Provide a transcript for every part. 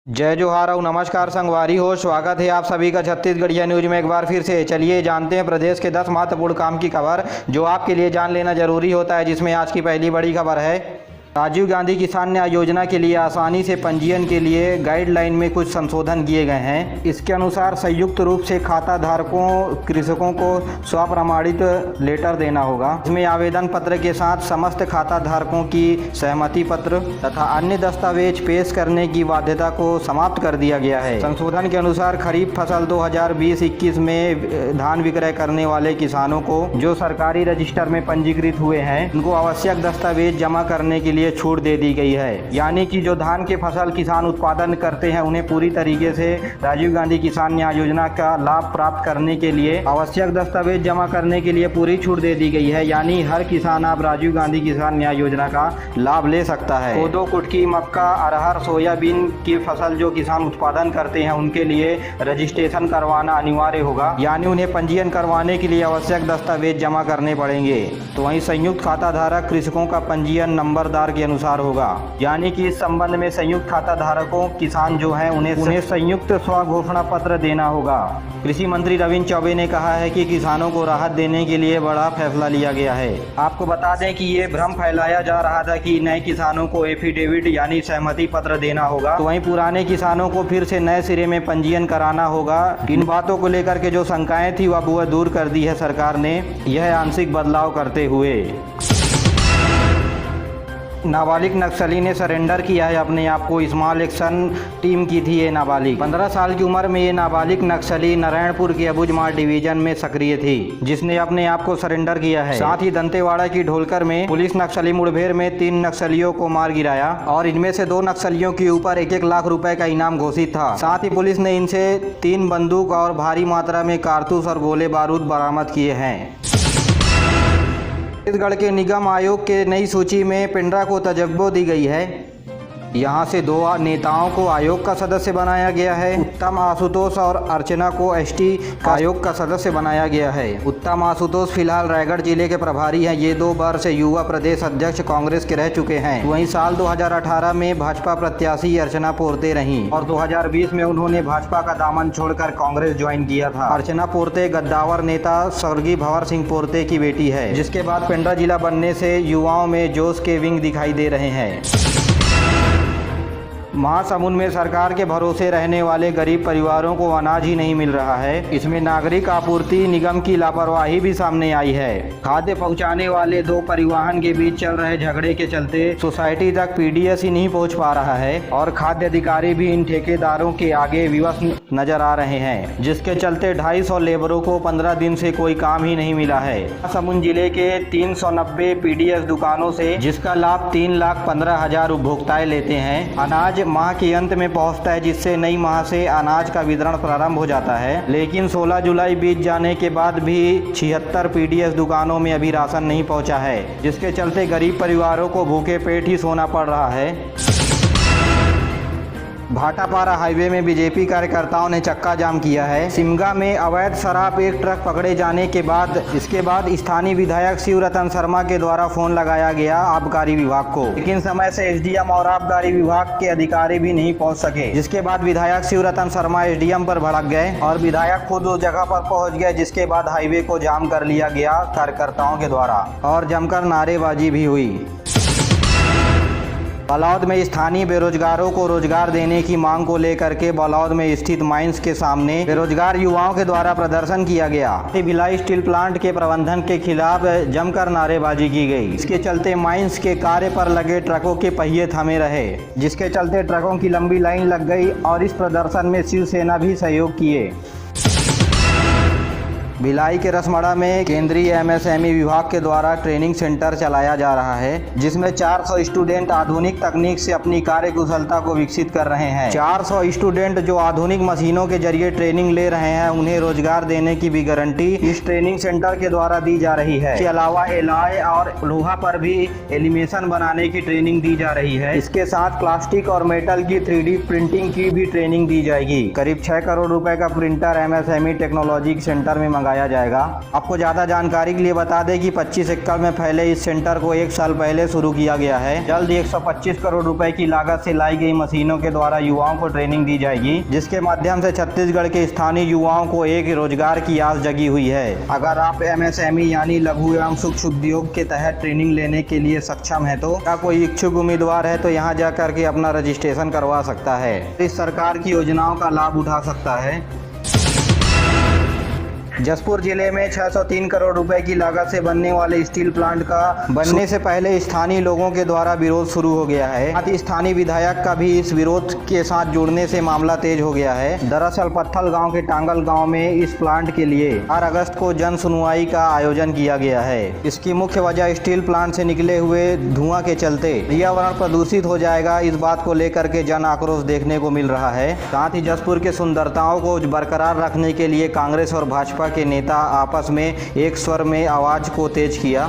जय जोहार और नमस्कार संगवारी हो। स्वागत है आप सभी का छत्तीसगढ़िया न्यूज में एक बार फिर से। चलिए जानते हैं प्रदेश के 10 महत्वपूर्ण काम की खबर जो आपके लिए जान लेना जरूरी होता है, जिसमें आज की पहली बड़ी खबर है राजीव गांधी किसान न्याय योजना के लिए आसानी से पंजीयन के लिए गाइडलाइन में कुछ संशोधन किए गए हैं। इसके अनुसार संयुक्त रूप से खाता धारकों कृषकों को स्वप्रमाणित लेटर देना होगा। इसमें आवेदन पत्र के साथ समस्त खाता धारकों की सहमति पत्र तथा अन्य दस्तावेज पेश करने की बाध्यता को समाप्त कर दिया गया है। संशोधन के अनुसार खरीफ फसल 2020-21 में धान विक्रय करने वाले किसानों को जो सरकारी रजिस्टर में पंजीकृत हुए हैं उनको आवश्यक दस्तावेज जमा करने के लिए छूट दे दी गई है। यानी कि जो धान के फसल किसान उत्पादन करते हैं उन्हें पूरी तरीके से राजीव गांधी किसान न्याय योजना का लाभ प्राप्त करने के लिए आवश्यक दस्तावेज जमा करने के लिए पूरी छूट दे दी गई है। यानी हर किसान अब राजीव गांधी किसान न्याय योजना का लाभ ले सकता है। कोदो, कुटकी, मक्का, अरहर, सोयाबीन की फसल जो किसान उत्पादन करते हैं उनके लिए रजिस्ट्रेशन करवाना अनिवार्य होगा, यानी उन्हें पंजीयन करवाने के लिए आवश्यक दस्तावेज जमा करने पड़ेंगे। तो वहीं संयुक्त खाता धारक कृषकों का पंजीयन नंबरदार के अनुसार होगा, यानी कि इस संबंध में संयुक्त खाता धारकों किसान जो हैं उन्हें संयुक्त स्व घोषणा पत्र देना होगा। कृषि मंत्री रविंद्र चौबे ने कहा है कि किसानों को राहत देने के लिए बड़ा फैसला लिया गया है। आपको बता दें कि ये भ्रम फैलाया जा रहा था कि नए किसानों को एफिडेविट यानी सहमति पत्र देना होगा, तो वहीं पुराने किसानों को फिर से नए सिरे में पंजीयन कराना होगा। इन बातों को लेकर के जो शंकाएं थी वह दूर कर दी है सरकार ने, यह आंशिक बदलाव करते हुए। नाबालिग नक्सली ने सरेंडर किया है अपने आप को। स्मॉल एक्शन टीम की थी ये नाबालिग। 15 साल की उम्र में ये नाबालिग नक्सली नारायणपुर के अबुझमाड़ डिवीजन में सक्रिय थी, जिसने अपने आप को सरेंडर किया है। साथ ही दंतेवाड़ा की ढोलकर में पुलिस नक्सली मुठभेड़ में 3 नक्सलियों को मार गिराया और इनमें से 2 नक्सलियों के ऊपर 1-1 लाख रुपए का इनाम घोषित था। साथ ही पुलिस ने इनसे 3 बंदूक और भारी मात्रा में कारतूस और गोले बारूद बरामद किए हैं। छत्तीसगढ़ के निगम आयोग के नई सूची में पिंडरा को तजब्बो दी गई है। यहाँ से 2 नेताओं को आयोग का सदस्य बनाया गया है। उत्तम आशुतोष और अर्चना को एसटी आयोग का सदस्य बनाया गया है। उत्तम आशुतोष फिलहाल रायगढ़ जिले के प्रभारी हैं। ये 2 बार से युवा प्रदेश अध्यक्ष कांग्रेस के रह चुके हैं। वहीं साल 2018 में भाजपा प्रत्याशी अर्चना पोर्ते रहीं और 2020 में उन्होंने भाजपा का दामन छोड़कर कांग्रेस ज्वाइन किया था। अर्चना पोर्ते गद्दावर नेता स्वर्गीय भंवर सिंह पोर्ते की बेटी है, जिसके बाद पिंडरा जिला बनने से युवाओं में जोश के विंग दिखाई दे रहे हैं। महासमुंद में सरकार के भरोसे रहने वाले गरीब परिवारों को अनाज ही नहीं मिल रहा है। इसमें नागरिक आपूर्ति निगम की लापरवाही भी सामने आई है। खाद्य पहुंचाने वाले 2 परिवहन के बीच चल रहे झगड़े के चलते सोसाइटी तक पीडीएस ही नहीं पहुंच पा रहा है और खाद्य अधिकारी भी इन ठेकेदारों के आगे विवश नजर आ रहे हैं, जिसके चलते 250 लेबरों को 15 दिन से कोई काम ही नहीं मिला है। महासमुंद जिले के 390 पीडीएस दुकानों से जिसका लाभ 3,15,000 उपभोक्ताएं लेते हैं। अनाज माह के अंत में पहुंचता है, जिससे नई माह से अनाज का वितरण प्रारंभ हो जाता है। लेकिन 16 जुलाई बीत जाने के बाद भी 76 पीडीएस दुकानों में अभी राशन नहीं पहुंचा है, जिसके चलते गरीब परिवारों को भूखे पेट ही सोना पड़ रहा है। भाटापारा हाईवे में बीजेपी कार्यकर्ताओं ने चक्का जाम किया है। सिमगा में अवैध शराब एक ट्रक पकड़े जाने के बाद स्थानीय विधायक शिवरतन शर्मा के द्वारा फोन लगाया गया आबकारी विभाग को, लेकिन समय से एसडीएम और आबकारी विभाग के अधिकारी भी नहीं पहुंच सके, जिसके बाद विधायक शिवरतन शर्मा एसडीएम पर भड़क गए और विधायक खुद उस जगह पर पहुंच गए, जिसके बाद हाईवे को जाम कर लिया गया कार्यकर्ताओं के द्वारा और जमकर नारेबाजी भी हुई। बलौद में स्थानीय बेरोजगारों को रोजगार देने की मांग को लेकर के बलौद में स्थित माइंस के सामने बेरोजगार युवाओं के द्वारा प्रदर्शन किया गया। भिलाई स्टील प्लांट के प्रबंधन के खिलाफ जमकर नारेबाजी की गई। इसके चलते माइंस के कार्य पर लगे ट्रकों के पहिए थमे रहे, जिसके चलते ट्रकों की लंबी लाइन लग गई और इस प्रदर्शन में शिवसेना भी सहयोग किए। भिलाई के रसमड़ा में केंद्रीय एमएसएमई विभाग के द्वारा ट्रेनिंग सेंटर चलाया जा रहा है, जिसमें 400 स्टूडेंट आधुनिक तकनीक से अपनी कार्य कुशलता को विकसित कर रहे हैं। 400 स्टूडेंट जो आधुनिक मशीनों के जरिए ट्रेनिंग ले रहे हैं, उन्हें रोजगार देने की भी गारंटी इस ट्रेनिंग सेंटर के द्वारा दी जा रही है। इसके अलावा एलॉय और लोहा पर भी एलिमेशन बनाने की ट्रेनिंग दी जा रही है। इसके साथ प्लास्टिक और मेटल की 3D प्रिंटिंग की भी ट्रेनिंग दी जाएगी। करीब 6 करोड़ रुपए का प्रिंटर एमएसएमई टेक्नोलॉजी सेंटर में मंगाया लगाया जाएगा। आपको ज़्यादा जानकारी के लिए बता दें कि 25 एकड़ में फैले इस सेंटर को 1 साल पहले शुरू किया गया है। जल्द 125 करोड़ रुपए की लागत से लाई गई मशीनों के द्वारा युवाओं को ट्रेनिंग दी जाएगी, जिसके माध्यम से छत्तीसगढ़ के स्थानीय युवाओं को एक रोजगार की आस जगी हुई है। अगर आप MSME यानी लघु एवं सूक्ष्म उद्योग के तहत ट्रेनिंग लेने के लिए सक्षम है तो क्या कोई इच्छुक उम्मीदवार है तो यहाँ जा करके अपना रजिस्ट्रेशन करवा सकता है, इस सरकार की योजनाओं का लाभ उठा सकता है। जसपुर जिले में 603 करोड़ रुपए की लागत से बनने वाले स्टील प्लांट का बनने से पहले स्थानीय लोगों के द्वारा विरोध शुरू हो गया है। साथ ही स्थानीय विधायक का भी इस विरोध के साथ जुड़ने से मामला तेज हो गया है। दरअसल पत्थल गांव के टांगल गांव में इस प्लांट के लिए 4 अगस्त को जन सुनवाई का आयोजन किया गया है। इसकी मुख्य वजह स्टील प्लांट से निकले हुए धुआं के चलते पर्यावरण प्रदूषित हो जाएगा, इस बात को लेकर के जन आक्रोश देखने को मिल रहा है। साथ ही जसपुर के सुंदरताओं को बरकरार रखने के लिए कांग्रेस और भाजपा के नेता आपस में एक स्वर में आवाज को तेज किया।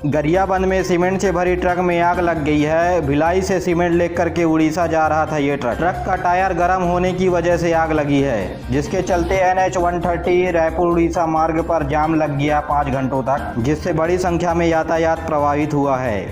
गरियाबंद में सीमेंट से भरी ट्रक में आग लग गई है। भिलाई से सीमेंट लेकर के उड़ीसा जा रहा था ये ट्रक का टायर गर्म होने की वजह से आग लगी है, जिसके चलते NH 130 रायपुर उड़ीसा मार्ग पर जाम लग गया 5 घंटों तक, जिससे बड़ी संख्या में यातायात प्रभावित हुआ है।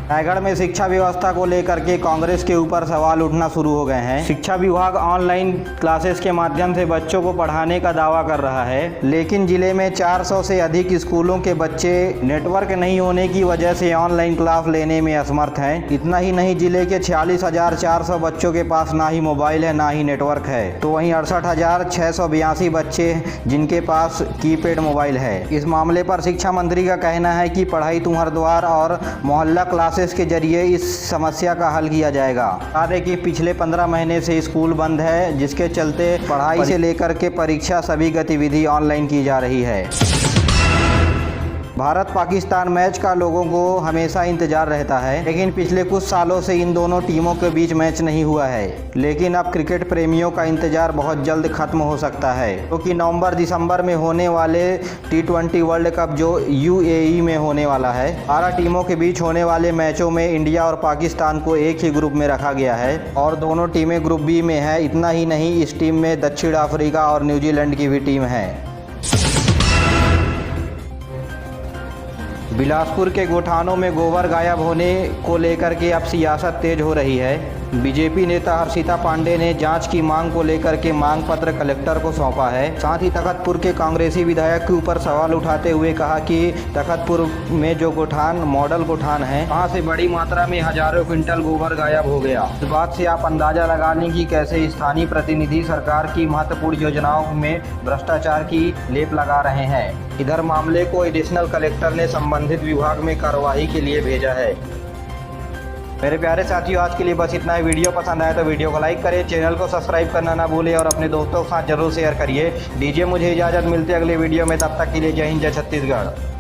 रायगढ़ में शिक्षा व्यवस्था को लेकर के कांग्रेस के ऊपर सवाल उठना शुरू हो गए हैं। शिक्षा विभाग ऑनलाइन क्लासेस के माध्यम से बच्चों को पढ़ाने का दावा कर रहा है, लेकिन जिले में 400 से अधिक स्कूलों के बच्चे नेटवर्क नहीं होने की वजह से ऑनलाइन क्लास लेने में असमर्थ हैं। इतना ही नहीं, जिले के 46,400 बच्चों के पास ना ही मोबाइल है ना ही नेटवर्क है, तो वहीं 68,682 बच्चे जिनके पास कीपैड मोबाइल है। इस मामले पर शिक्षा मंत्री का कहना है कि पढ़ाई तुम्हार द्वार और मोहल्ला क्लास के जरिए इस समस्या का हल किया जाएगा। बता दें कि पिछले 15 महीने से स्कूल बंद है, जिसके चलते पढ़ाई से लेकर के परीक्षा सभी गतिविधि ऑनलाइन की जा रही है। भारत पाकिस्तान मैच का लोगों को हमेशा इंतजार रहता है, लेकिन पिछले कुछ सालों से इन दोनों टीमों के बीच मैच नहीं हुआ है। लेकिन अब क्रिकेट प्रेमियों का इंतजार बहुत जल्द खत्म हो सकता है, क्योंकि नवंबर-दिसंबर में होने वाले T20 वर्ल्ड कप जो UAE में होने वाला है, 12 टीमों के बीच होने वाले मैचों में इंडिया और पाकिस्तान को एक ही ग्रुप में रखा गया है और दोनों टीमें ग्रुप B में है। इतना ही नहीं, इस टीम में दक्षिण अफ्रीका और न्यूजीलैंड की भी टीम है। बिलासपुर के गोठानों में गोबर गायब होने को लेकर के अब सियासत तेज हो रही है। बीजेपी नेता हर्षिता पांडे ने जांच की मांग को लेकर के मांग पत्र कलेक्टर को सौंपा है। साथ ही तखतपुर के कांग्रेसी विधायक के ऊपर सवाल उठाते हुए कहा कि तखतपुर में जो गोठान मॉडल गोठान है, वहां से बड़ी मात्रा में हजारों क्विंटल गोबर गायब हो गया। इस बात से आप अंदाजा लगा लें कि कैसे स्थानीय प्रतिनिधि सरकार की महत्वपूर्ण योजनाओं में भ्रष्टाचार की लेप लगा रहे हैं। इधर मामले को एडिशनल कलेक्टर ने संबंधित विभाग में कार्रवाई के लिए भेजा है। मेरे प्यारे साथियों, आज के लिए बस इतना ही। वीडियो पसंद आया तो वीडियो को लाइक करें, चैनल को सब्सक्राइब करना ना भूलें और अपने दोस्तों के साथ जरूर शेयर करिए। दीजिए मुझे इजाज़त, मिलते अगले वीडियो में, तब तक के लिए जय हिंद, जय छत्तीसगढ़।